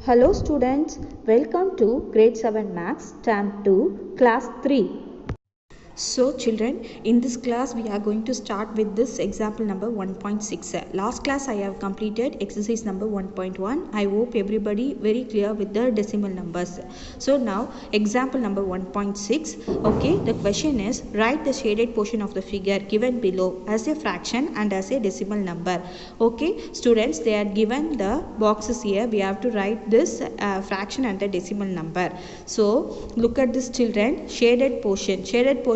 Hello students, welcome to grade 7 Maths, term 2, class 3. So children, in this class we are going to start with this example number 1.6. Last class I have completed exercise number 1.1. I hope everybody very clear with the decimal numbers. So now example number 1.6. Okay, the question is write the shaded portion of the figure given below as a fraction and as a decimal number. Okay, students, they are given the boxes here. We have to write this fraction and the decimal number. So look at this children, shaded portion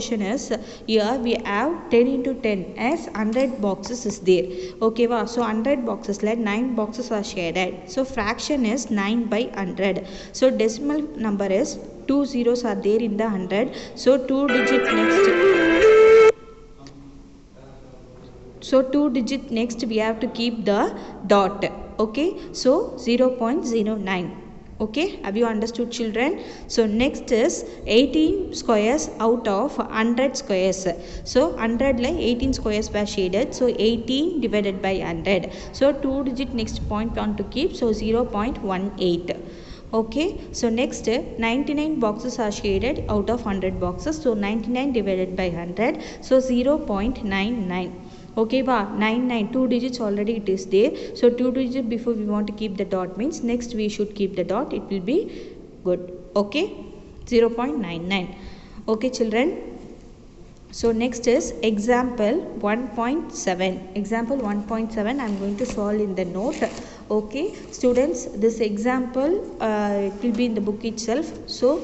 is here we have 10 into 10 as 100 boxes is there. Okay, wow. So 100 boxes like 9 boxes are shaded. So fraction is 9 by 100. So decimal number is 2 zeros are there in the 100. So 2 digit next. So 2 digit next we have to keep the dot. Okay, so 0.09. Okay, have you understood children? So next is 18 squares out of 100 squares. So 100 like 18 squares were shaded. So 18 divided by 100. So 2 digit next point on to keep. So 0.18. Okay, so next 99 boxes are shaded out of 100 boxes. So 99 divided by 100. So 0.99. Okay, 99 2 digits already it is there. So 2 digits before we want to keep the dot means next we should keep the dot, it will be good. Okay, 0.99. okay children. So next is example 1.7. Example 1.7 I am going to solve in the note. Okay students, this example it will be in the book itself. So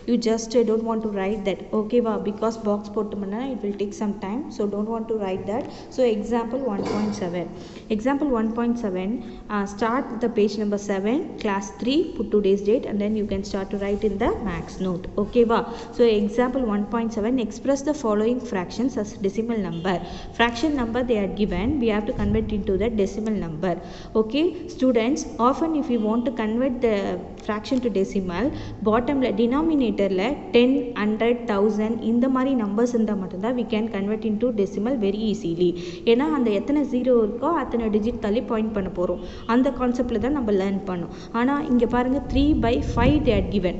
you just don't want to write that. Okay, because box pottumana it will take some time, so don't want to write that. So example 1.7. Example 1.7, start the page number 7, class 3, put today's date, and then you can start to write in the max note. Okay, so example 1.7, express the following fractions as decimal number. Fraction number they are given, we have to convert into the decimal number. Okay students, often if you want to convert the fraction to decimal, bottom denominator 10, 100, 1000 இந்த மாதிரி numbers இருந்தால் மட்டும்தான் we can convert into decimal very easily. ஏன்னா அந்த எத்தனை zero இருக்கோ அத்தனை digit தள்ளி பாயிண்ட் பண்ண போகிறோம். அந்த கான்செப்டில் தான் நம்ம லேர்ன் பண்ணோம். ஆனால் இங்கே பாருங்கள் 3/5 they are given.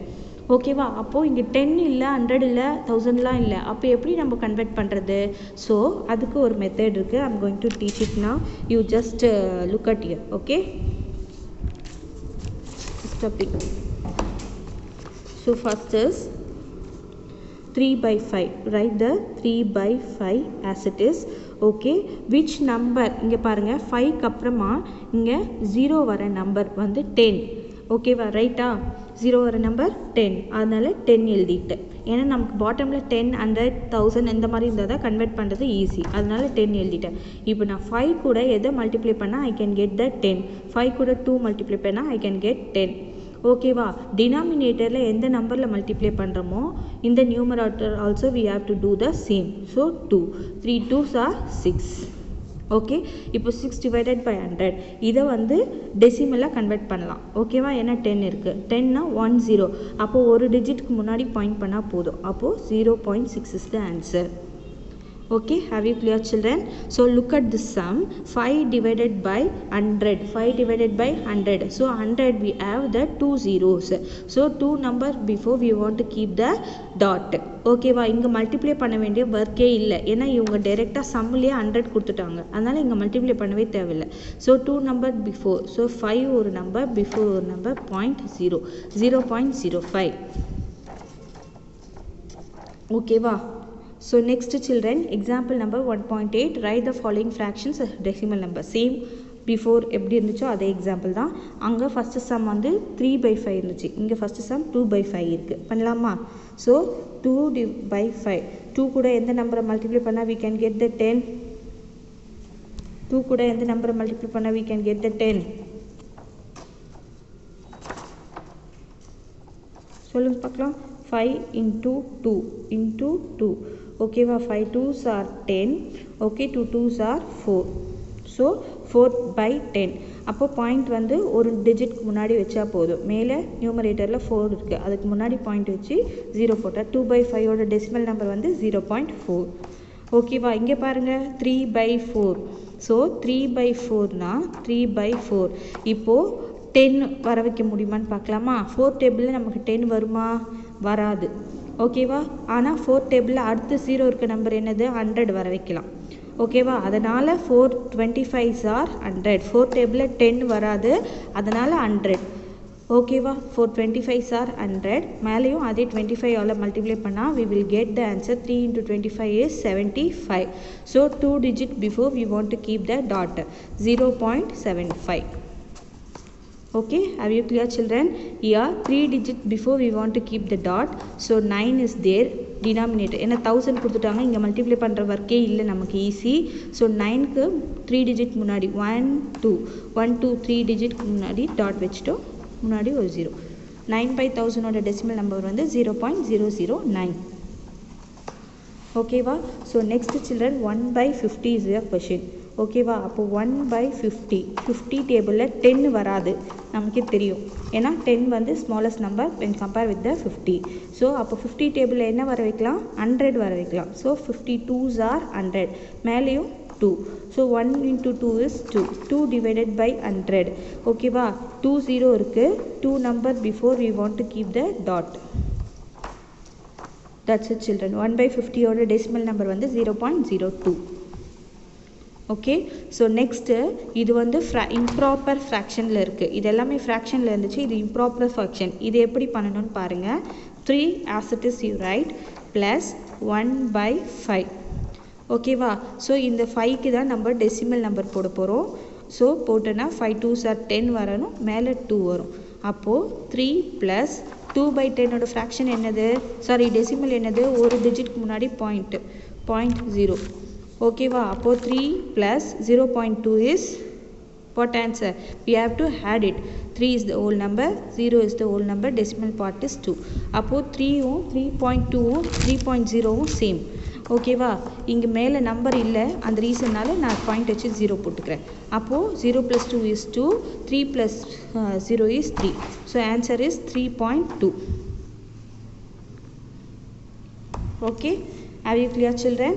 ஓகேவா, அப்போது இங்கே 10 இல்லை, 100 இல்லை, 1000லாம் இல்லை. அப்போ எப்படி நம்ம கன்வெர்ட் பண்ணுறது? ஸோ அதுக்கு ஒரு மெத்தட் இருக்குது. I'm going to teach it now. You just look at year. Okay, so first is 3/5. write the 3/5 as it is. okay, which number இங்கே பாருங்க 5க்கு அப்புறமா இங்கே 0 வர நம்பர் வந்து 10. ஓகேவா, ரைட்டா? 0 வர நம்பர் 10, அதனால 10 எழுதிட்டு. ஏன்னா நமக்கு பாட்டமில் 10, 100, 1000 இந்த மாதிரி இருந்தால் தான் கன்வெர்ட் பண்ணுறது ஈஸி, அதனால 10 எழுதிட்டேன். இப்போ நான் 5 கூட எதை மல்டிப்ளை பண்ணால் ஐ கேன் கெட் த 10. 5 கூட 2 மல்டிப்ளை பண்ணால் ஐ கேன் கெட் 10. ஓகேவா, டினாமினேட்டரில் எந்த நம்பரில் மல்டிப்ளை பண்ணுறோமோ இந்த numerator also we have to do the same. So 2, 3 2s are 6. Okay, இப்போ 6 divided by 100 இதை வந்து டெசிமலாக கன்வெர்ட் பண்ணலாம். ஓகேவா, ஏன்னா 10 இருக்குது. 10னா 10, அப்போது ஒரு டிஜிட்டுக்கு முன்னாடி பாயிண்ட் பண்ணால் போதும். அப்போது 0.6 is the answer. Okay, have you clear children? So look at this sum. 5 divided by 100. 5 divided by 100. So 100 we have the 2 zeros. So 2 number before we want to keep the dot. ஓகேவா, இங்கே multiply பண்ண வேண்டிய ஒர்க்கே இல்லை. ஏன்னா இவங்க டைரெக்டாக சம்மிலேயே 100 கொடுத்துட்டாங்க, அதனால் இங்கே மல்டிப்ளை பண்ணவே தேவையில்லை. So 2 number before. ஸோ 5 ஒரு நம்பர், பிஃபோர் ஒரு நம்பர், 0.0, 0.05. ஓகேவா. So next children, example number 1.8, write the following fractions as decimal number. Same before எப்படி இருந்துச்சோ அதே எக்ஸாம்பிள் தான். அங்கே ஃபஸ்ட்டு சம் வந்து 3/5 இருந்துச்சு, இங்கே ஃபஸ்ட்டு சம் 2/5 இருக்குது. பண்ணலாமா? ஸோ 2/5, 2 கூட எந்த நம்பரை மல்டிப்ளை பண்ணால் we can get the 10? 2 கூட எந்த நம்பரை மல்டிப்ளை பண்ணால் we can get the 10? சொல்லுங்க பார்க்கலாம். 5 into 2 into 2. ஓகேவா, 5 2s are 10. Okay, 2 2s are 4. So 4/10. அப்போ பாயிண்ட் வந்து ஒரு டிஜிட்க்கு முன்னாடி வச்சா போதும். மேலே நியூமரேட்டரில் 4 இருக்குது, அதுக்கு முன்னாடி பாயிண்ட் வச்சு 0 போட்டால் 2/5ஓட டெசிமல் நம்பர் வந்து 0.4. ஓகேவா, இங்கே பாருங்கள் 3/4. ஸோ 3/4னா 3/4. இப்போது 10 வர வைக்க முடியுமான்னு பார்க்கலாமா? 4 டேபிளில் நமக்கு 10 வருமா? வராது. ஓகேவா? ஆனால் 4 டேபிளில் அடுத்து 0 இருக்க நம்பர் என்னது? 100 வர வைக்கலாம். ஓகேவா? அதனால் 425s are 100. 4 டேபிளில் 10 வராது, அதனால் 100. ஓகேவா? 425s are 100. மேலேயும் அதே 25 ஆல் மல்டிப்ளை பண்ணால் we will get the answer. 3 into 25 is 75. So 2 digit before we want to keep the dot, 0.75. Okay, have you clear children? Here 3 digit before we want to keep the dot. So 9 is there denominator. ஏன்னா 1000 கொடுத்துட்டாங்க, இங்கே multiply பண்ணுற ஒர்க்கே இல்லை, நமக்கு easy. So 9க்கு 3 digit முன்னாடி 1 2 1 2 3 டிஜிட்க்கு முன்னாடி dot வச்சுட்டோம், முன்னாடி ஒரு 0. 9/1000 டெசிமல் நம்பர் வந்து 0.009. ஓகேவா? So next children 1/50 is a question. ஓகேவா? அப்போ 1/50 50 டேபிளில் 10 வராது, நமக்கே தெரியும். ஏன்னா 10 வந்து smallest number when compare with the 50. So அப்போ 50 டேபிளில் என்ன வர வைக்கலாம்? 100 வர வைக்கலாம். So 52s are 100. மேலேயும் 2. So 1 into 2 is 2. 2 divided by 100. ஓகேவா? 2 0 இருக்குது. 2 number before we want to keep the dot. That's it children. 1/50 ஓட டெசிமல் நம்பர் வந்து 0.02. ஓகே, ஸோ நெக்ஸ்ட்டு இது வந்து இம்ப்ராப்பர் ஃப்ராக்ஷனில் இருக்குது. இது எல்லாமே ஃப்ராக்ஷனில் இருந்துச்சு, இது இம்ப்ராப்பர் ஃப்ராக்ஷன். இது எப்படி பண்ணணும்னு பாருங்கள். 3 as it is you write plus 1/5. ஓகேவா? ஸோ இந்த 5க்கு தான் நம்ம டெசிமல் நம்பர் போட போகிறோம். ஸோ போட்டோன்னா 5 2s are 10 வரணும், மேலே 2 வரும். அப்போது 3 + 2/10 ஃப்ராக்ஷன் என்னது? சாரி, டெசிமல் என்னது? ஒரு டிஜிட்க்கு முன்னாடி 0.0. ஓகேவா? அப்போது 3 + 0.2 is what answer? We have to add it. 3 is the whole number, 0 is the whole number, decimal part is 2. அப்போது 3ம் 3.2ம் 3.0ம் சேம். ஓகேவா? இங்கே மேலே நம்பர் இல்லை, அந்த ரீசன்னால நான் பாயிண்ட் வச்சு 0 போட்டுக்கிறேன். அப்போது 0 + 2 is 2, 3 + 0 is 3. So answer is 3.2. Okay, have you clear children?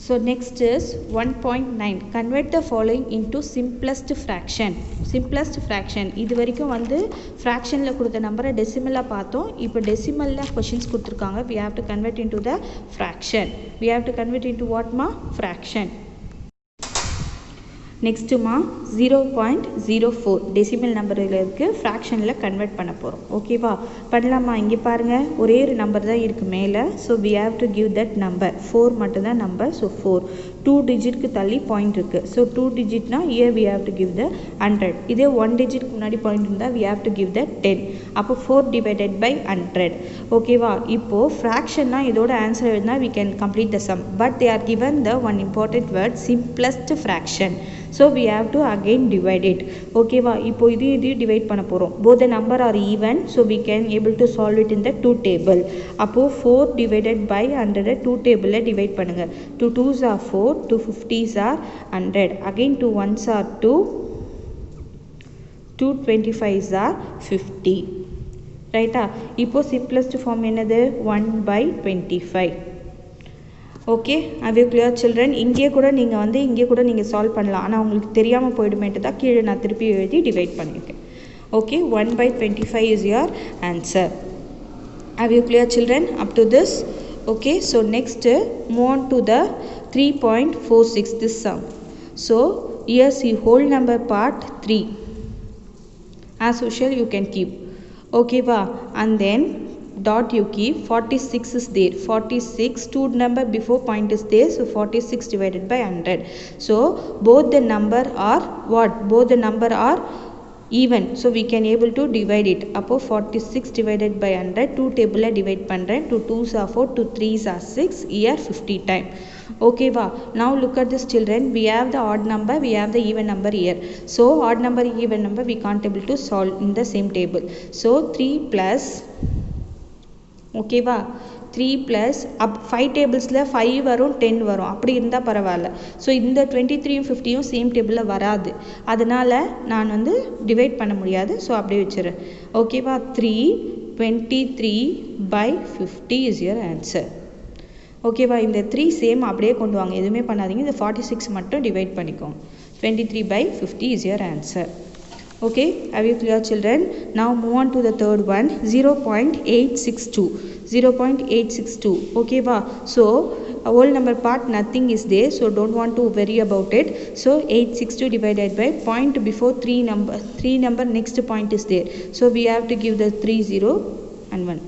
So next is 1.9. Convert the following into simplest fraction. Simplest fraction. இது வரைக்கும் வந்து ஃப்ராக்ஷனில் கொடுத்த நம்பரை டெசிமலாக பார்த்தோம். இப்போ டெசிமலில் கொஷின்ஸ் கொடுத்துருக்காங்க. We have to convert into the fraction. We have to convert into what ma? Fraction. நெக்ஸ்ட்டுமா 0.04 decimal நம்பரில் இருக்குது, ஃப்ராக்ஷனில் கன்வெர்ட் பண்ண போகிறோம். ஓகேவா? பண்ணலாமா? இங்கே பாருங்கள், ஒரே ஒரு நம்பர் தான் இருக்குது மேலே. So we have to give that number. 4 மட்டும்தான் நம்பர். ஸோ 4. 2 டிஜிட்க்கு தள்ளி பாயிண்ட் இருக்குது. So 2 டிஜிட்னா here we have to give the 100. இதே 1 டிஜிட்க்கு முன்னாடி பாயிண்ட் இருந்தால் we have to give the 10. அப்போ 4 divided by 100. ஓகேவா? இப்போது ஃப்ராக்ஷன்னா இதோட ஆன்சர் எழுதினா we can complete the sum. But they are given the one important word, simplest fraction. So we have to again divide it. ஓகேவா? இப்போ இது divide பண்ண போகிறோம். Both the number are even, so we can able to solve it in the 2 table. அப்போது 4 divided by 100 2 டேபிளில் divide பண்ணுங்கள். 2 2s are 4, 2 50s are 100. Again 2 1s are 2, 2 25s are 50. ரைட்டா? இப்போ சிம்பிளஸ்ட் ஃபார்ம் என்னது? 1/25. Okay, have you clear children? இங்கே கூட நீங்கள் solve பண்ணலாம், ஆனால் உங்களுக்கு தெரியாமல் போயிடுமேட்டு தான் கீழே நான் திருப்பி எழுதி டிவைட் பண்ணியிருக்கேன். Okay, 1/25 is your answer. Have you clear children up to this? Okay, so next move on to the 3.46, this sum. So here see whole number part 3. As usual you can keep. Okay va? And then dot you keep. 46 is there. 46, 2 number before point is there, so 46 divided by 100. So both the number are what? Both the number are even, so we can able to divide it. Appo 46 divided by 100, 2 table divide பண்றேன். 2 2s are 4, 2 3s are 6, here 50 time. Okay va? Now look at this children, we have the odd number, we have the even number here. So odd number, even number we can't able to solve in the same table. So 3 plus, okay va, 3 plus up 5 tablesல 5 வரும் 10 வரும், அப்படி இருந்தால் பரவாயில்ல. So இந்த 23 50 same டேபிளில் வராது, அதனால் நான் வந்து டிவைட் பண்ண முடியாது. ஸோ அப்படியே வச்சுறேன். ஓகேவா? 323/50 இஸ் யுவர் ஆன்சர். ஓகேவா? இந்த 3 சேம் அப்படியே கொண்டு வாங்க, எதுவுமே பண்ணாதீங்க. இந்த 46 மட்டும் டிவைட் பண்ணிக்கோங்க. 23/50 is your answer. Okay, have you clear children? Now move on to the third one, 0.862. 0.862. Okay, so whole number part nothing is there, so don't want to worry about it. So 862 divided by point before 3 number next point is there, so we have to give the 3 0 and 1.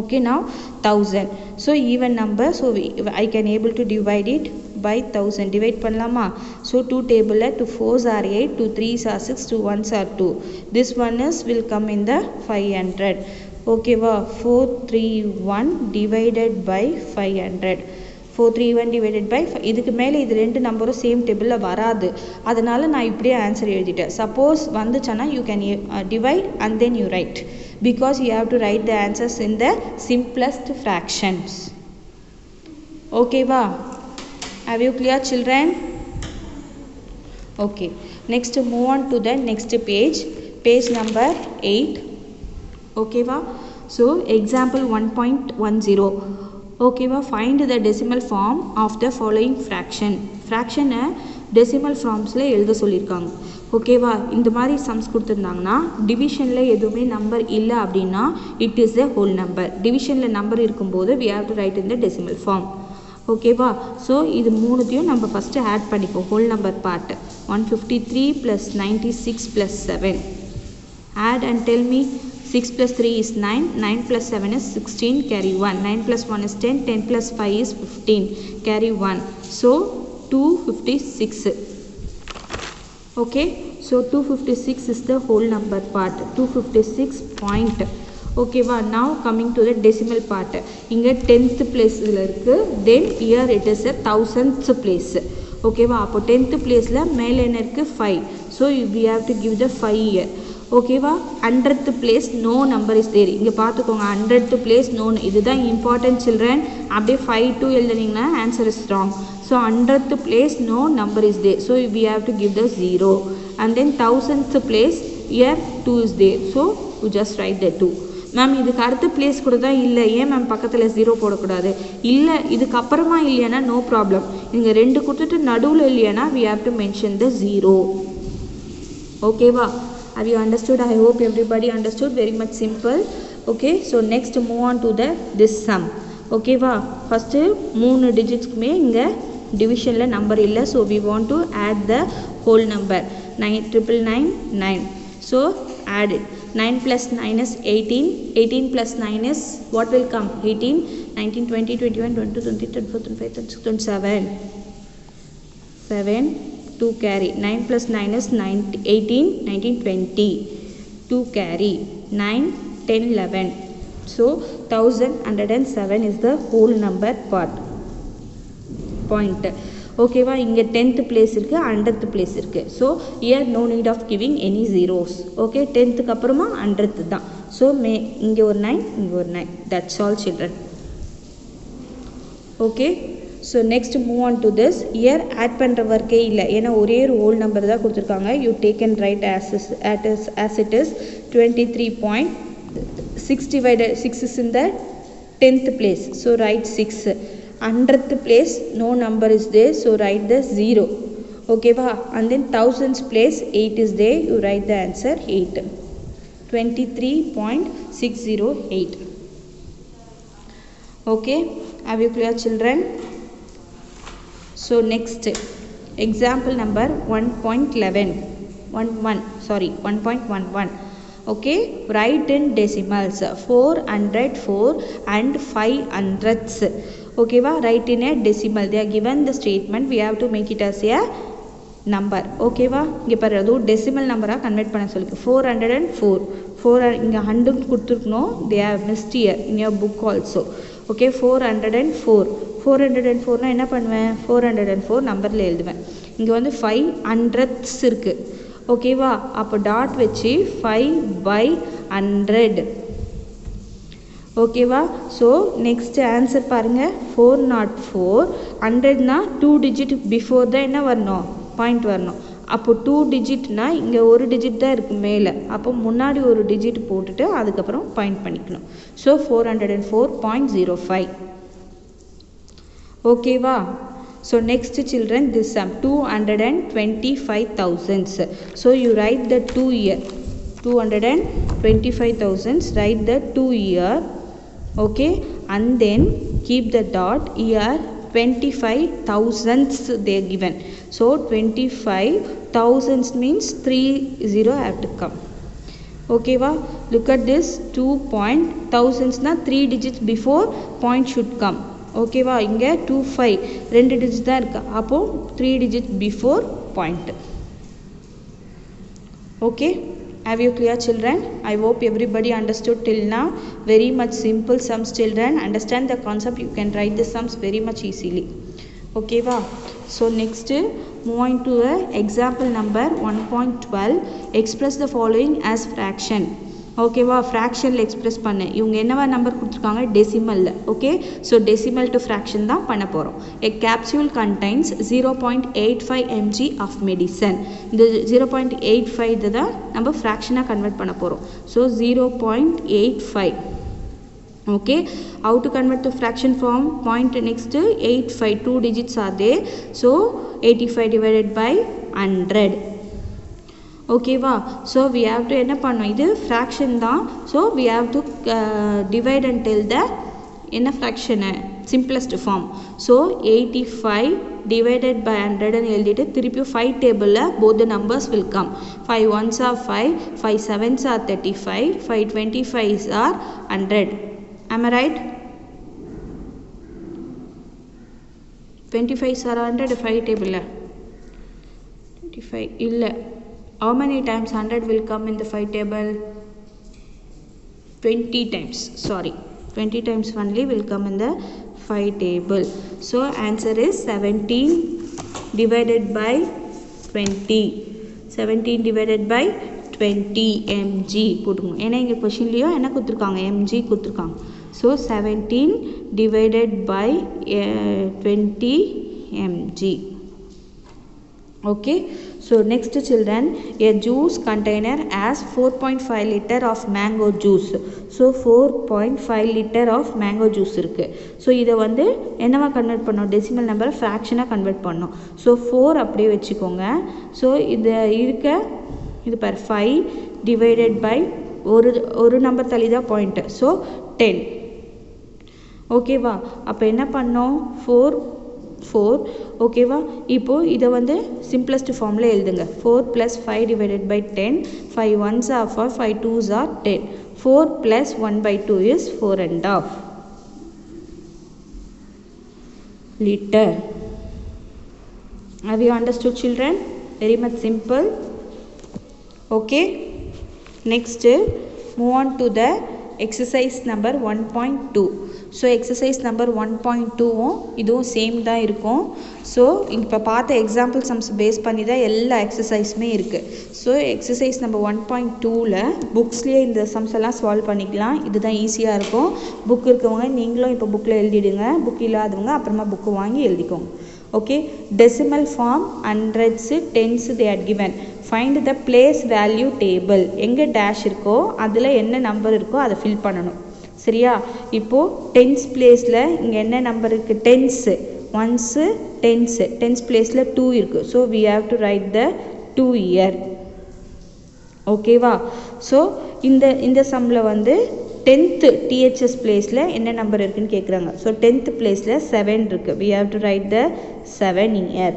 Okay, now 1000. So even number, so I can able to divide it by 1000. Divide பண்ணலாமா? So 2 table 2 4s are 8, 2 3s are 6, 2 1s are 2. This one is will come in the 500. Okay, 431 divided by 500. 431 divided by 5. இதுக்கு மேலே இது ரெண்டு நம்பரும் same டேபிளில் வராது, அதனால நான் இப்படியே ஆன்சர் எழுதிட்டேன். சப்போஸ் வந்துச்சுன்னா you can divide and then you write, because you have to write the answers in the simplest fractions. Okay, have you clear children? Okay, next move on to the next page, page number 8. Okay, so example 1.10. Okay, find the decimal form of the following fraction. Fraction decimal forms ல எழுத சொல்லியிருக்காங்க. ஓகேவா, இந்த மாதிரி sums கொடுத்துருந்தாங்கன்னா டிவிஷனில் எதுவுமே number இல்லை அப்படின்னா it is a whole number. டிவிஷனில் நம்பர் இருக்கும்போது we have to write in the decimal form. ஓகேவா, ஸோ இது மூணுத்தையும் நம்ம ஃபஸ்ட்டு ஆட் பண்ணிப்போம். Whole number part 153 + 96 + 7. Add and tell me. 6 + 3 is 9, 9 + 7 is 16, carry 1. 9 + 1 is 10, 10 + 5 is 15, carry 1. So 256. Okay, so 256 is the whole number part, 256 point. Okay, now coming to the decimal part. இங்க 10th place இருக்கு, then here it is a 1000th place. Okay, அப்போ 10th placeல மேலே என்ன இருக்கு 5, so we have to give the 5 here. ஓகேவா, 100th place no number is there. இங்கே பார்த்துக்கோங்க, 100th place no, இதுதான் important children. அப்படியே 5 2 எழுதுனீங்கன்னா answer is wrong. So 100th place no number is there, so we have to give the 0. And then 1000th place here 2 is there, so you just write the 2. Ma'am இதுக்கு அடுத்த place கூட தான் இல்லை, ஏன் ma'am பக்கத்தில் 0 போடக்கூடாது? இல்லை, இதுக்கு அப்புறமா இல்லையானா நோ ப்ராப்ளம். இங்கே 2 கொடுத்துட்டு நடுவில் இல்லையானா we have to mention the 0. ஓகேவா, have you understood? I hope everybody understood. Very much simple. Okay, so next move on to the this sum. Okay, first 3 digitsக்குமே இங்க divisionல number இல்ல, so we want to add the whole number. 99999. So add it. 9 + 9 is 18, 18 + 9 is what will come? 18, 19 20 21 22 23 24 25 26 27. 7 2 carry. 9 + 9 is 18, 19 20. 2 carry. 9 10 11. So 1107 is the whole number part. Point. Okay, இங்க 10th place இருக்கு, 100th place இருக்கு. So here no need of giving any zeros. Okay, 10th க்கு அப்புறமா 100th தான். So இங்க ஒரு 9, இங்க ஒரு 9. That's all children. Okay, so next move on to this. Here add பண்ற வர்க்கே இல்லை, ஏன்னா ஒரே ஒரு whole number தான் கொடுத்துருக்காங்க. You take and write as it is. 23.6 divided 6 is in the 10th place, so write 6. 100th place no number is there, so write the 0. Okay, and then 1000th place 8 is there, you write the answer 8. 23.608. Okay, have you clear children? So next example number 1.11. Okay, write in decimals 404 and 500ths. Okay, write in a decimal. They are given the statement, we have to make it as a number. Okay, இங்க பாரு, அது decimal number convert பண்ண சொல்லுங்க. 404 4 இங்க 100 கொடுத்துருக்கணும், they have missed here in your book also. Okay, 404 404 என்ன பண்ணுவேன், 404 நம்பர்ல எழுதுவேன். இங்க வந்து 500ths இருக்கு. ஓகேவா, அப்போ டாட் வச்சு 5/100. ஓகேவா, ஸோ நெக்ஸ்ட் ஆன்சர் பாருங்கள், 404. 100னா 2 digit பிஃபோர் தான் என்ன வரணும், பாயிண்ட் வரணும். அப்போ 2 digitனா இங்கே ஒரு டிஜிட் தான் இருக்குது மேலே, அப்போ முன்னாடி ஒரு டிஜிட் போட்டுட்டு அதுக்கப்புறம் பாயிண்ட் பண்ணிக்கணும். ஸோ 404.05. ஓகேவா, So next children, this sum 225,000. So you write the 2 here, 225,000, write the 2 here, okay, and then keep the dot here. 25,000s they are given, so 25,000s means 30 have to come. Okay va, look at this 2.1000s na 3 digits before point should come. Okay va, inga 25 2 digits da irukku, appo 3 digits before point. Okay, have you clear children? I hope everybody understood till now. Very much simple sums children, understand the concept, you can write the sums very much easily. Okay va, so next move on to example number 1.12. express the following as fraction. Okay va, fraction express பண்ணு. இவங்க என்னவா number கொடுத்திருக்காங்க, decimal. Okay, so decimal to fraction தான் பண்ண போறோம். A capsule contains 0.85 mg of medicine. இந்த 0.85 தான் நம்ம fraction convert பண்ண போறோம். So 0.85. Okay, how to convert to fraction form? Point next 85, 2 digits are there, so 85 divided by 100. Okay va, so we have to enna pannom, idu fraction da, so we have to divide until the enna fraction simplest form. So 85 divided by 100 and எழுதிட்டு திருப்பி 5 table la both the numbers will come. 5 ones are 5, 5 sevens are 35, 5 25s are 100. Am I right? 25s are 100 5 table la 25 illa. How many times 100 will come in the 5 table? 20 times, sorry, 20 times only will come in the 5 table. So answer is 17 divided by 20. 17 divided by 20 mg போடுங்க. ஏன்னா இங்க क्वेश्चनலியோ என்ன கொடுத்திருக்காங்க, mg கொடுத்திருக்காங்க. So 17 divided by 20 mg. Okay, so next children, a juice container has 4.5 liter of mango juice. So 4.5 liter of mango juice இருக்கு. So இதை வந்து என்னவா கன்வெர்ட் பண்ணோம், டெசிமல் நம்பரை ஃப்ராக்ஷனாக கன்வெர்ட் பண்ணோம். ஸோ 4 அப்படியே வச்சுக்கோங்க. ஸோ இது இருக்க இது பார் 5 டிவைடட் பை ஒரு நம்பர் தள்ளி தான் பாயிண்ட், ஸோ 10. ஓகேவா, அப்போ என்ன பண்ணோம் 4 ஓகேவா. இப்போது இதை வந்து சிம்பிளஸ்ட் ஃபார்மில் எழுதுங்க. 4 + 5 divided by 10, 5 ones are 4, 5 2s are 10, 4 + 1/2 is 4.5 liter. Have you understood children? Very much simple. Okay, next move on to the exercise number 1.2. So exercise number 1.2வும் இதுவும் சேம் தான் இருக்கும். ஸோ இப்போ பார்த்த எக்ஸாம்பிள் சம்ஸ் பேஸ் பண்ணி தான் எல்லா எக்ஸசைஸுமே இருக்குது. ஸோ எக்ஸசைஸ் நம்பர் 1.2ல் புக்ஸ்லேயே இந்த சம்ஸ் எல்லாம் சால்வ் பண்ணிக்கலாம். இதுதான் ஈஸியாக இருக்கும். புக் இருக்கவங்க நீங்களும் இப்போ புக்கில் எழுதிடுங்க, புக் இல்லாதவங்க அப்புறமா புக்கு வாங்கி எழுதிக்கோங்க. Okay, decimal form, hundreds, tens they are given. Find the place value table. எங்கே டேஷ் இருக்கோ அதில் என்ன நம்பர் இருக்கோ அதை ஃபில் பண்ணணும். சரியா, இப்போது டென்ஸ் பிளேஸில் இங்கே என்ன நம்பர் இருக்குது, டென்ஸு, ஒன்ஸு, டென்ஸு, டென்ஸ் பிளேஸில் 2 இருக்குது. So we have to write the 2 here. ஓகேவா, ஸோ இந்த சம்மில் வந்து 10th டிஹெச்எஸ் பிளேஸில் என்ன நம்பர் இருக்குதுன்னு கேட்குறாங்க. ஸோ 10th பிளேஸில் 7 இருக்குது. We have to write the 7 here.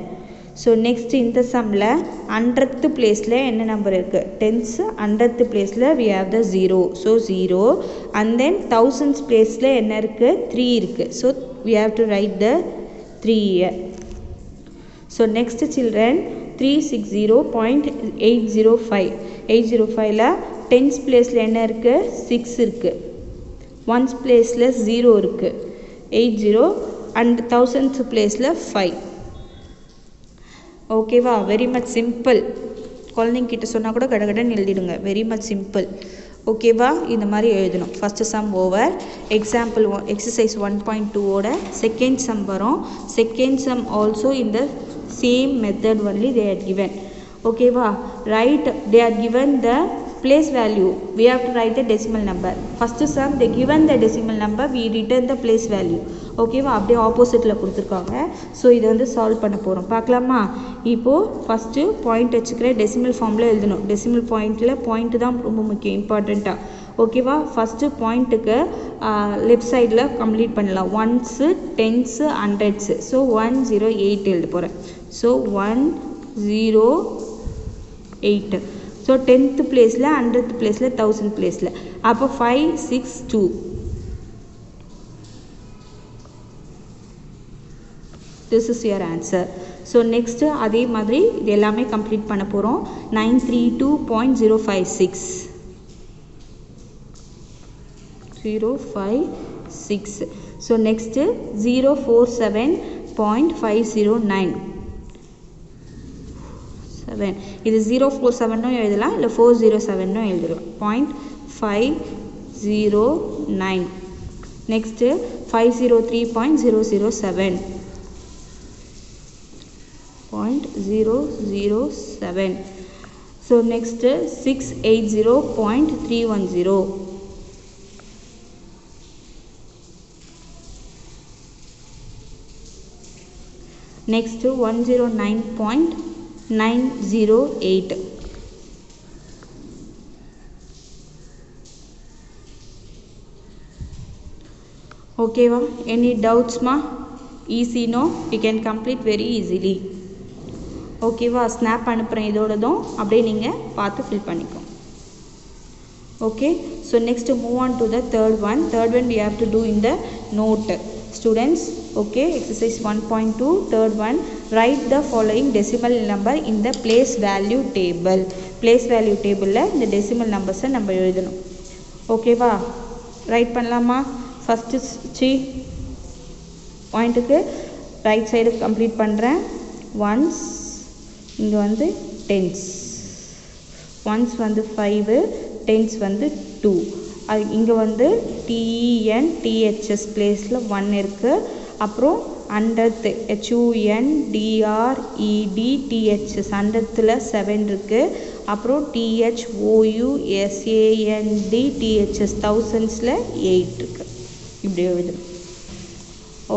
So next இந்த சம்மில் 100th பிளேஸில் என்ன நம்பர் இருக்குது, 10th 100th பிளேஸில் we have the 0. So 0. And then 1000th பிளேஸில் என்ன இருக்குது, 3 இருக்குது. So we have to write the 3 here. So next children 360.805. 805ல் 10th பிளேஸில் என்ன இருக்குது, 6 இருக்குது. 1st பிளேஸில் 0 இருக்குது, 80. அண்ட் 1000th பிளேஸில் 5. ஓகேவா, வெரி மச் சிம்பிள். குழந்தைங்க கிட்ட சொன்னால் கூட கடகடன்னு எழுதிடுங்க. Very much simple. ஓகேவா, இந்த மாதிரி எழுதணும். First sum over. Example exercise 1.2ஓட செகண்ட் சம் வரும். Second sum also the same method only they are given. ஓகேவா, right they are given the place value. We have to write the decimal number. First sum they given the decimal number, we return the place value. ஓகேவா அப்படியே ஆப்போசிட்டில் கொடுத்துருக்காங்க so இதை வந்து solve பண்ண போகிறோம் பார்க்கலாமா இப்போது ஃபஸ்ட்டு பாயிண்ட் வச்சுக்கிற டெசிமல் ஃபார்மில் எழுதணும் டெசிமல் பாயிண்ட்டு தான் ரொம்ப முக்கியம் இம்பார்ட்டண்ட்டாக ஓகேவா ஃபஸ்ட்டு பாயிண்ட்டுக்கு லெஃப்ட் சைடில் கம்ப்ளீட் பண்ணலாம் ஒன்ஸு டென்ஸு ஹண்ட்ரட்ஸு ஸோ 108 எழுத போகிறேன் ஸோ 108 ஸோ 10th பிளேஸில் 100th பிளேஸில் 1000 பிளேஸில் அப்போ 562 this is your answer so next அதே மாதிரி இது எல்லாமே கம்ப்ளீட் பண்ண போகிறோம் 932.056 056 so next 047.509 7 இது 047 எழுதலாம் இல்லை 407 எழுதலாம் 0.509 next 503.007 0.007 so next 680.310 next 109.908 okay va any doubts ma easy no you can complete very easily okay va snap அனுப்புறேன் இதோடதும் அப்படியே நீங்க பார்த்து fill பண்ணிக்கோ okay so next move on to the third one we have to do in the note students okay exercise 1.2 third one write the following decimal number in the place value table la இந்த decimal numbers நம்ம எழுதணும் okay வா right பண்ணலாமா first point க்கு right side complete பண்றேன் ones இங்க வந்து tens ones வந்து 5 tens வந்து 2 இங்க வந்து ten ths பிளேஸ்ல 1 இருக்கு அப்புறம் hundredth hundredths hundredthல 7 இருக்கு அப்புறம் thousandths thousandsல 8 இருக்கு இப்படி எழுதுங்க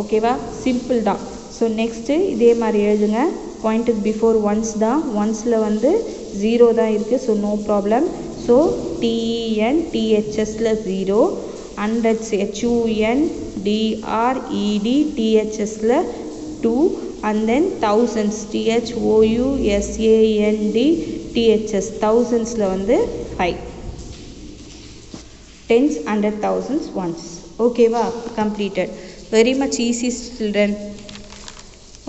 ஓகேவா சிம்பிள் தான் ஸோ நெக்ஸ்ட் இதே மாதிரி எழுதுங்க பாயிண்ட்டுக்கு பிஃபோர் ஒன்ஸ் தான் ஒன்ஸ்ல வந்து 0 தான் இருக்கு ஸோ நோ ப்ராப்ளம் ஸோ thsல 0 hundreds hundredthsல 2 and then thousands thousandths thousandsல வந்து 5 tens hundred thousands ones okay va completed very much easy children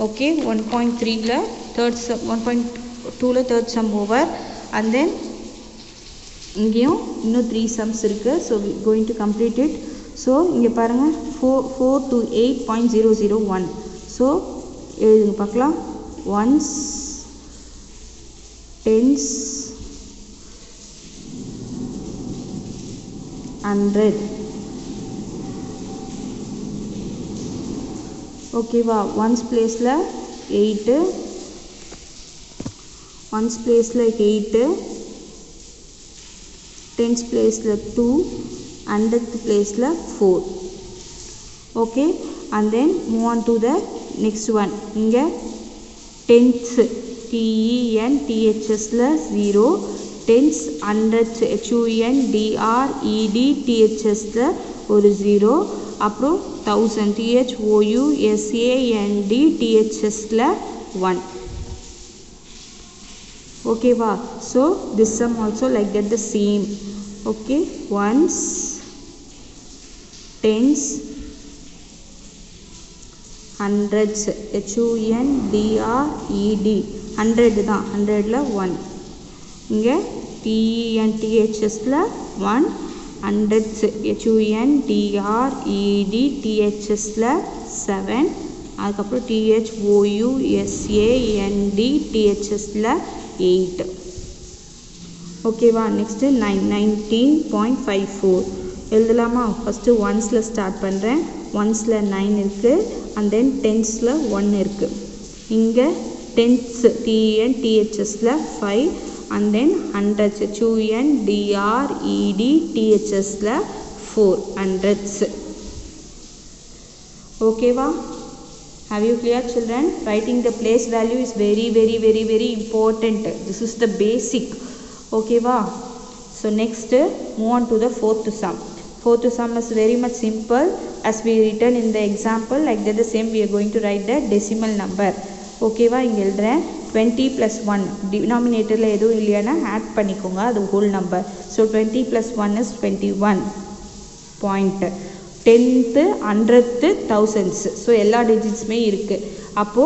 okay 1.3 la third sum 1.2 la third sum over and then இங்கேயும் இன்னும் 3 sums இருக்கு so we going to complete it so இங்க பாருங்க 428.001 so எழுதுங்க பார்க்கலாம் ones tens 100 okay வா ones place ல 8 ones place ல 8 tens place ல 2 hundredth place ல 4 okay and then move on to the next one இங்க tenths ths ல 0 tens hundredths hundredths ல ஒரு 0 அப்புறம் thousand thousandths ல 1 okay va so this sum also like that the same okay ones tens hundreds hundred தான் 100 ல 1 இங்க ths ல 1 hundreds hundredths ல 7 அதுக்கு அப்புறம் thousandths ல 8 okay வா next 19.54 எழுதலாமா first ones ல ஸ்டார்ட் பண்றேன் ones ல 9 இருக்கு and then tens ல 1 இருக்கு இங்க tens ths ல 5 and then hundreds hundredths ல 4 hundreds Okay va? Have you clear children? Writing the place value is very important. This is the basic. Okay va? So next move on to the fourth sum. Fourth sum is very much simple as we written in the example. Like that the same we are going to write the decimal number. Okay va? இங்க எழுதுறேன் 20 plus 1 denominator ல எதுவும் இல்லையானா add பண்ணிக்கோங்க அது whole number. So 20 plus 1 is 21 point. 10th 100th thousands. So எல்லா digitsமே இருக்கு. அப்போ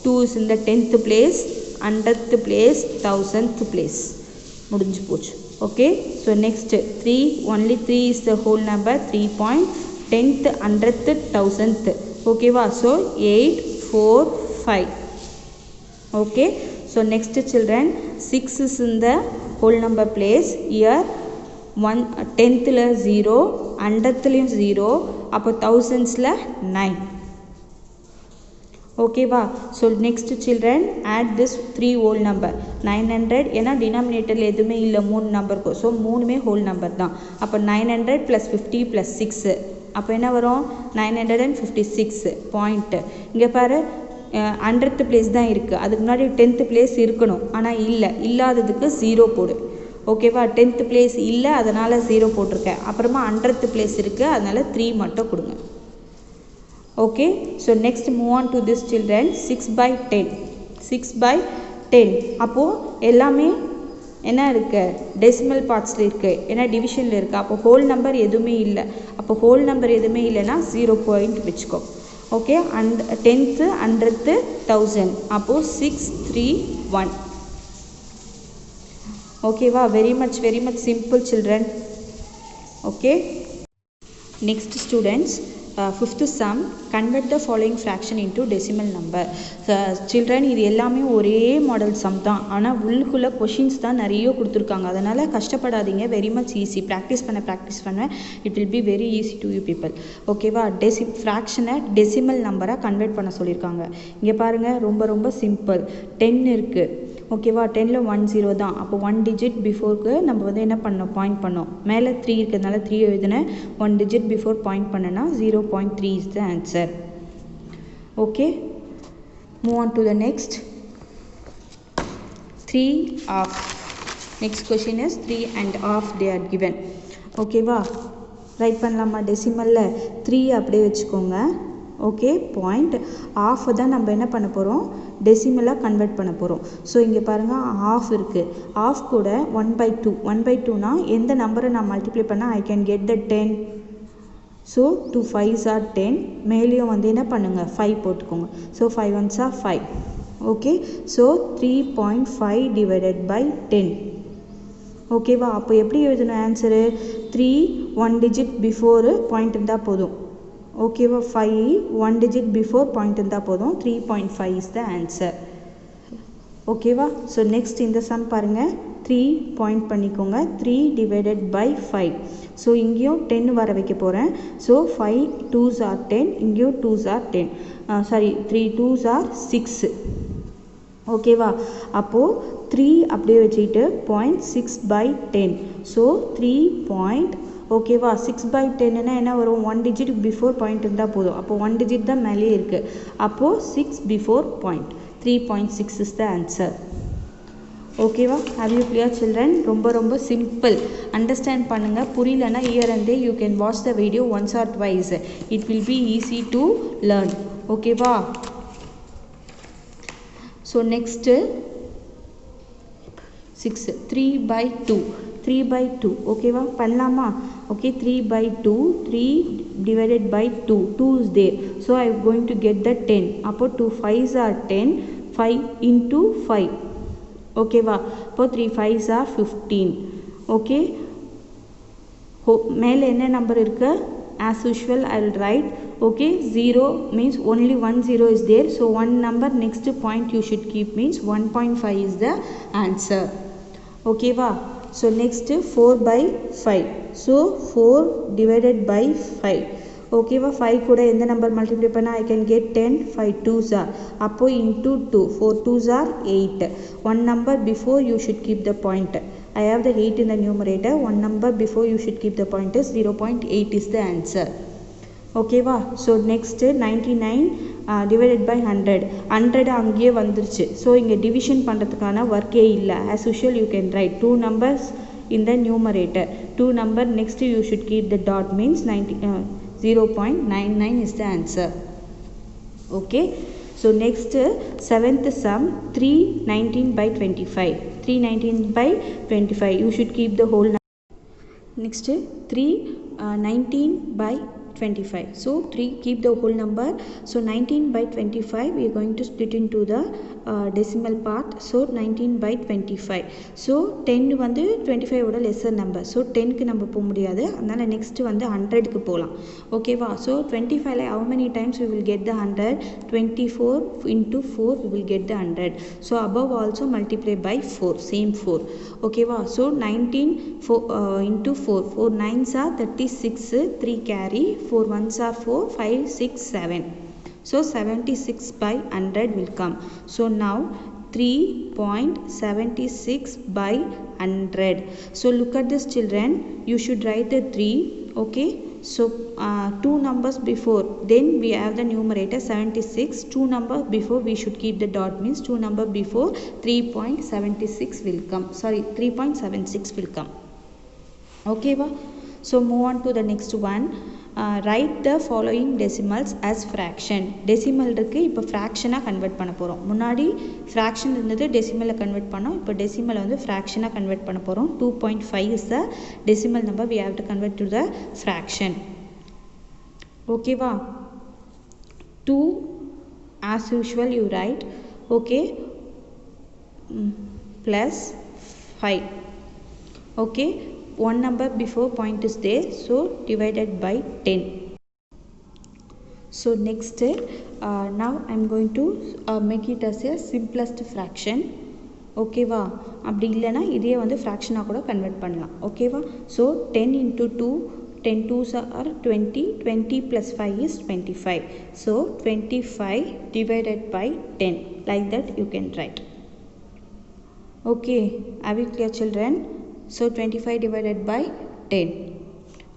2 is in the 10th place, 100th place, 1000th place. முடிஞ்சு போச்சு. Okay, so next 3, only 3 is the whole number, 3 point, 10th 100th 1000th. Okay va? So 8 4 5. Okay, so next children 6 is in the whole number place. Here 10th la 0, 100th la 0, அப்போ thousands la 9. Okay va? So next children add this 3 whole number 900 ஏனா denominatorல எதுமே இல்ல 3 number இருக்கும். So மூணுமே whole number தான். அப்ப 900 plus 50 plus 6 அப்ப என்ன வரும் 956 பாயிண்ட். இங்க பாரு 100th place தான் இருக்கு. அதுக்கு முன்னாடி 10th place இருக்கணும். ஆனா இல்ல. இல்லாததுக்கு 0 போடு. ஓகேவா? 10th place இல்ல அதனால 0 போட்டுருக்கேன். அப்புறமா 100th place இருக்கு அதனால 3 மட்டும் கொடுங்க. Okay, so next move on to this children 6 by 10. 6 by 10 அப்போ எல்லாமே என்ன இருக்கு decimal partsல இருக்கு ஏனா divisionல இருக்கு. அப்போ whole number எதுமே இல்ல. அப்போ whole number எதுமே இல்லனா 0 point வெச்சுக்கோ. Okay, and 10th 100th 1000 அப்போ 631. Okay va? Very much simple children. Okay, next students fifth sum, convert the following fraction into decimal number. Children இது எல்லாமே ஒரே மாடல் சம் தான். ஆனா உள்ளுக்குள்ள क्वेश्चंस தான் நிறைய கொடுத்திருக்காங்க. அதனால கஷ்டப்படாதீங்க. very much easy. practice பண்ண it will be very easy to you people. ஓகேவா? fraction decimal number கன்வெர்ட் பண்ண சொல்லிருக்காங்க. இங்க பாருங்க ரொம்ப சிம்பிள். 10 இருக்கு. ஓகேவா? 10ல 1 0 தான். அப்போ 1 digit beforeக்கு நம்ம வந்து என்ன பண்ணோம் பாயிண்ட் பண்ணோம். மேல 3 இருக்கிறதுனால 3 எழுதுனேன். 1 digit before பாயிண்ட் பண்ணனா 0.3 is the answer. Okay, move on to the next. 3 half. Next question is 3 and half they are given. ஓகேவா? ரைட் பண்ணலாமா? டெசிமல்ல 3 அப்படியே வெச்சுக்கோங்க. ஓகே, பாயிண்ட் half தான் நம்ம என்ன பண்ண போறோம் டெசிமலா கன்வெர்ட் பண்ண போறோம். சோ இங்க பாருங்க half இருக்கு. half கூட 1/2. 1/2 னா எந்த நம்பரை நான் மல்டிப்ளை பண்ணா I can get the 10. So 2 5s are 10. மேலியும் வந்து என்ன பண்ணுங்க 5 போட்டுக்கோங்க. So 5 1s are 5. Okay, so 3.5 divided by 10. ஓகேவா? அப்போ எப்படி எழுதணும் ஆன்சர்? 3 1 digit before பாயிண்ட் இருந்தா போதும். ஓகேவா? 5 1 digit before பாயிண்ட் இருந்தா போதும். 3.5 is the answer. ஓகேவா? so next இந்த சம் பாருங்க 3 பாயிண்ட் பண்ணிக்கோங்க. 3 divided by 5. so இங்கேயும் 10 வர வைக்க போறேன். so 5 2s are 10. இங்கேயும் 2s are 10. sorry 3 2s are 6. ஓகேவா? அப்போ 3 அப்படியே வச்சிட்டு 0.6/10. so 3 point. ஓகேவா? 6/10 னா என்ன வரும்? 1 digit before பாயிண்ட் இருந்தா போதும். அப்போ 1 digit தான் மேலே இருக்கு. அப்போ 6 before point. 3.6 is the answer. ஓகேவா? have you clear children? ரொம்ப சிம்பிள். அண்டர்ஸ்டாண்ட் பண்ணுங்க. புரியலனா here and there you can watch the video once or twice. it will be easy to learn. ஓகேவா? so next 6 3/2. 3/2. ஓகேவா? பண்ணலாமா? okay, 3/2. 3 divided by 2. 2 is there. so I am going to get the 10. அப்போ 2 5s are 10. 5 into 5. ஓகேவா? அப்போ 3 5s are 15. okay, மேல என்ன number இருக்கு? as usual I will write. okay, 0 means only 1 0 is there. so one number next point you should keep means 1.5 is the answer. ஓகேவா? so next 4/5. so 4 divided by 5. ஓகேவா? 5 கூட எந்த number multiply பண்ணா I can get 10. 5 2s are. அப்போ into 2. 4 2s are 8. one number before you should keep the point. I have the 8 in the numerator. one number before you should keep the point is 0.8 is the answer. ஓகேவா. So next 99 divided by 100. 100 அங்கேயே வந்துருச்சு. So இங்கே division பண்ணுறதுக்கான ஒர்க்கே இல்லை. As usual you can write 2 numbers in the numerator. 2 number next you should keep the dot means 0.99 is the answer. Okay. So next 7th sum 319 by 25. 319 by 25 you should keep the whole number. Next 319 by 25. So 3 keep the whole number. So 19 by 25 we are going to split into the decimal part. So 19 by 25. So 10 வந்து 25 ஓட lesser number. So 10க்கு நம்ம போக முடியாது. அதனால next வந்து 100க்கு போகலாம். ஓகேவா. So 25ல how many times we will get the 100? 24 into 4 we will get the 100. So above also multiply by 4. Same 4. ஓகேவா. So 19 into 4. 4 9s are 36. 3 carry. 4 1s are 4. 5 6 7. So 76 by 100 will come. So now 3.76 by 100. So look at this children. You should write the 3. Okay. So 2 numbers before. Then we have the numerator 76. 2 numbers before we should keep the dot means 2 numbers before 3.76 will come. Sorry 3.76 will come. Okay. So move on to the next one. Write the following decimals as fraction. Decimal இருக்கு. இப்போ ஃப்ராக்ஷனாக convert பண்ண போகிறோம். முன்னாடி fraction இருந்தது, டெசிமலை convert பண்ணோம். இப்போ டெசிமலை வந்து ஃப்ராக்ஷனாக convert பண்ண போகிறோம். 2.5 is the decimal number we have to convert to the fraction. ஓகேவா. 2 as usual you write. Okay. Plus 5. Okay. One number before point is there, so divided by 10. So next now I am going to make it as a simplest fraction. ஓகேவா. அப்படி இல்லைனா இதே வந்து ஃப்ராக்ஷனாக கூட convert பண்ணலாம். ஓகேவா. So 10 into 2, 10 2s are 20. 20 plus 5 is 25. So 25 divided by 10. Like that you can write. Okay. Are we clear children? So 25 divided by 10.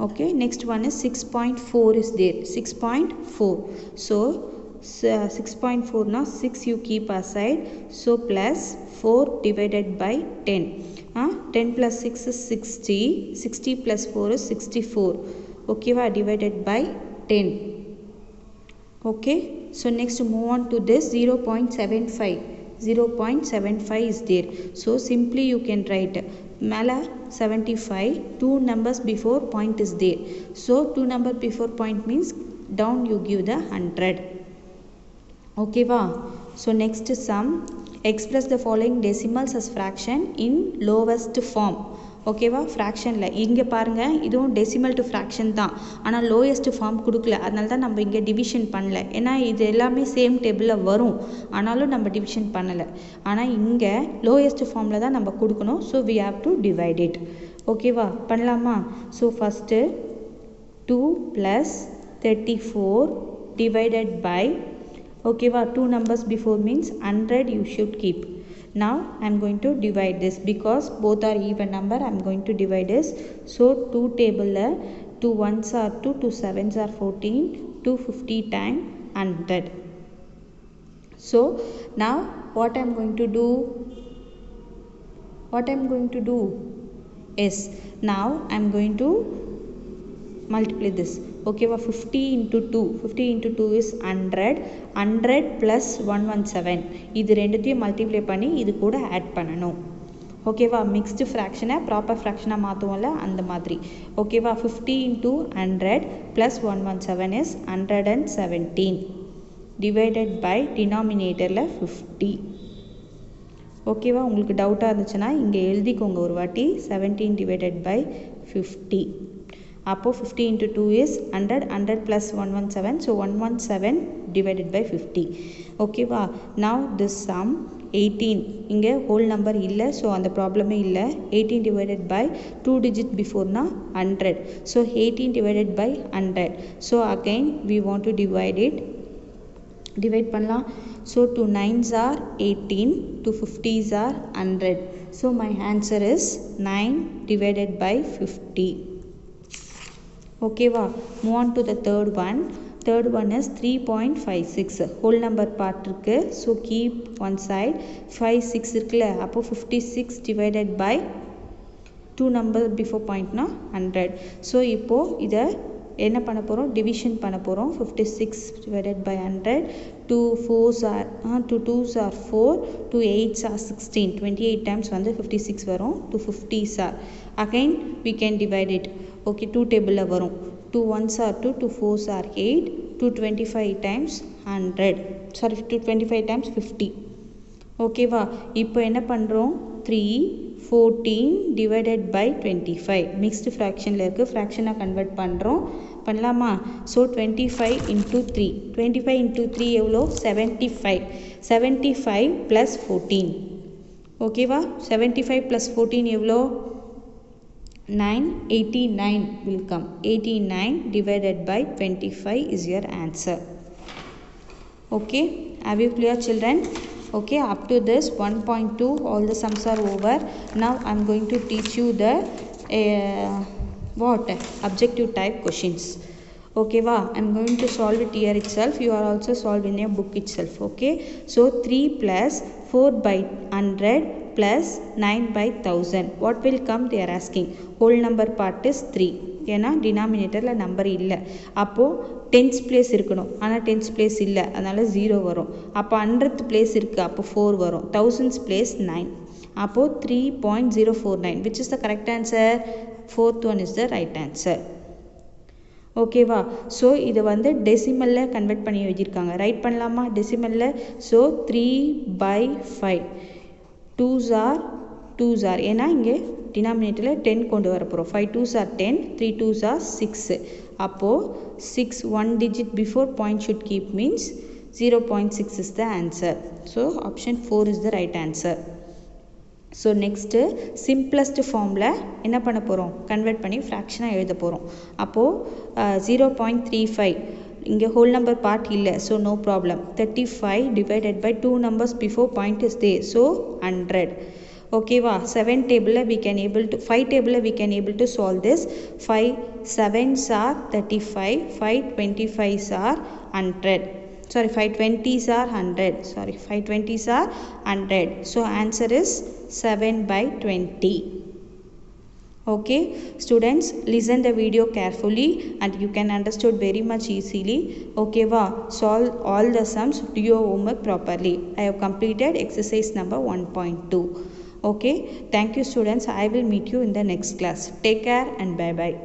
Okay. Next one is 6.4 is there. 6.4. So 6.4 now 6 you keep aside. So plus 4 divided by 10. 10 plus 6 is 60. 60 plus 4 is 64. Okay. Divided by 10. Okay. So next move on to this 0.75. 0.75 is there. So simply you can write மேலே 75. 2 numbers before point is there. So 2 number before point means down you give the 100. Okay va. So next sum. Express the following decimals as fraction in lowest form. ஓகேவா. ஃப்ராக்ஷனில் இங்கே பாருங்கள், இதுவும் decimal to fraction தான். ஆனால் lowest form கொடுக்கல. அதனால தான் நம்ம இங்கே டிவிஷன் பண்ணல. ஏன்னா இது எல்லாமே சேம் டேபிளில் வரும், ஆனாலும் நம்ம டிவிஷன் பண்ணலை. ஆனால் இங்கே லோயஸ்ட் ஃபார்மில் தான் நம்ம கொடுக்கணும். So we have to divide it. ஓகேவா. பண்ணலாமா. ஸோ ஃபஸ்ட்டு 2 + 34 divided by, ஓகேவா, 2 numbers before means 100 you should keep. Now I am going to divide this because both are even number. I am going to divide this. So 2 table 2 1s are 2, 2 7s are 14, 250 times 100. So now what I am going to do? What I am going to do is now I am going to multiply this. Okay, 50 into 2. 50 into 2 is 100. 100 plus 117. இது ரெண்டுத்தையும் multiply பண்ணி இது கூட add பண்ணணும். ஓகேவா. Mixed ஃப்ராக்ஷனை proper ஃப்ராக்ஷனாக மாற்றுவோம்ல, அந்த மாதிரி. ஓகேவா. 50 into 100 plus 117 is 117 divided by denominatorல 50. ஓகேவா. உங்களுக்கு டவுட்டாக இருந்துச்சுன்னா இங்கே எழுதிக்கோங்க ஒரு வாட்டி. 17 divided by 50. அப்போ 50 into 2 is 100. 100 plus 117. So 117 divided by 50. ஓகேவா. Now this sum 18. இங்கே whole number இல்லை, ஸோ அந்த ப்ராப்ளமே இல்லை. 18 divided by 2 digit beforeனா 100. So 18 divided by 100. So again we want to divide it. Divide பண்ணலாம். So 2 9s are 18. 2 50s are 100. So my answer is 9 divided by 50. Okay va, move on to the third one. Third one is 3.56 whole number part இருக்கு. So keep one side. 56 இருக்குல்ல, அப்போ 56 divided by 2 number before point na 100. So இப்போ இதை என்ன பண்ண போகிறோம், division பண்ண போகிறோம். 56 divided by 100. 2 4s are 2 2s are 4, 2 8s are 16. 28 times வந்து 56 வரும். 2 50s are again we can divide it. Okay, 2 table வரும். 2 1s are 2, 2 4s are 8, 225 times 100, sorry 225 times 50. ஓகேவா, இப்போ என்ன பண்ணுறோம், 3 14 divided by 25 மிக்ஸ்டு ஃப்ராக்ஷனில் இருக்குது, ஃப்ராக்ஷனாக கன்வெர்ட் பண்ணுறோம். பண்ணலாமா? ஸோ 25 into 3, 25 into 3 எவ்வளோ, 75. 75 plus 14. ஓகேவா, 75 plus 14 எவ்வளோ, 9. 89 will come. 89 divided by 25 is your answer. Okay, have you clear children? Okay, up to this 1.2 all the sums are over. Now I am going to teach you the objective type questions. Okay va, I am going to solve it here itself. You are also solving in your book itself. Okay, so 3 plus 4 by 100 plus 9 by 1000, what will come, they are asking. Whole number part is 3, ஏன்னா டினாமினேட்டரில் number இல்லை. அப்போது tense place இருக்கணும், ஆனால் tense place இல்லை, அதனால் 0 வரும். அப்போ 100th பிளேஸ் இருக்குது, அப்போ 4 வரும். 1000th பிளேஸ் 9, அப்போது 3.049. which is the correct answer? Fourth one is the right answer. ஓகேவா, ஸோ இதை வந்து டெசிமலில் கன்வெர்ட் பண்ணி எழுதியிருக்காங்க. ரைட் பண்ணலாமா டெசிமலில்? So 3/5, 2s are 2s are, ஏன்னா இங்கே டினாமினேட்டரில் 10 கொண்டு வர போகிறோம். 5 2s are 10, 3 2s are 6. அப்போது 6 1 digit before point should keep means 0.6 is the answer. So option 4 is the right answer. So next simplest ஃபார்மில் என்ன பண்ண போகிறோம், கன்வெர்ட் பண்ணி ஃப்ராக்ஷனாக எழுத போகிறோம். அப்போது 0.35 இங்கே ஹோல் நம்பர் பார்ட் இல்லை, so no problem. 35 divided by 2 numbers before point is there, so 100. ஓகேவா, 7 டேபிளில் we can able to 5 டேபிளில் we can able to solve this. 5 7s are 35, 5 25s are 100. Sorry, 5 20s are 100. Sorry, 5 20s are 100. So answer is 7/20. Okay, students, listen the video carefully and you can understood very much easily. Okay va, solve all the sums, do your homework properly. I have completed exercise number 1.2. Okay, thank you students. I will meet you in the next class. Take care and bye bye.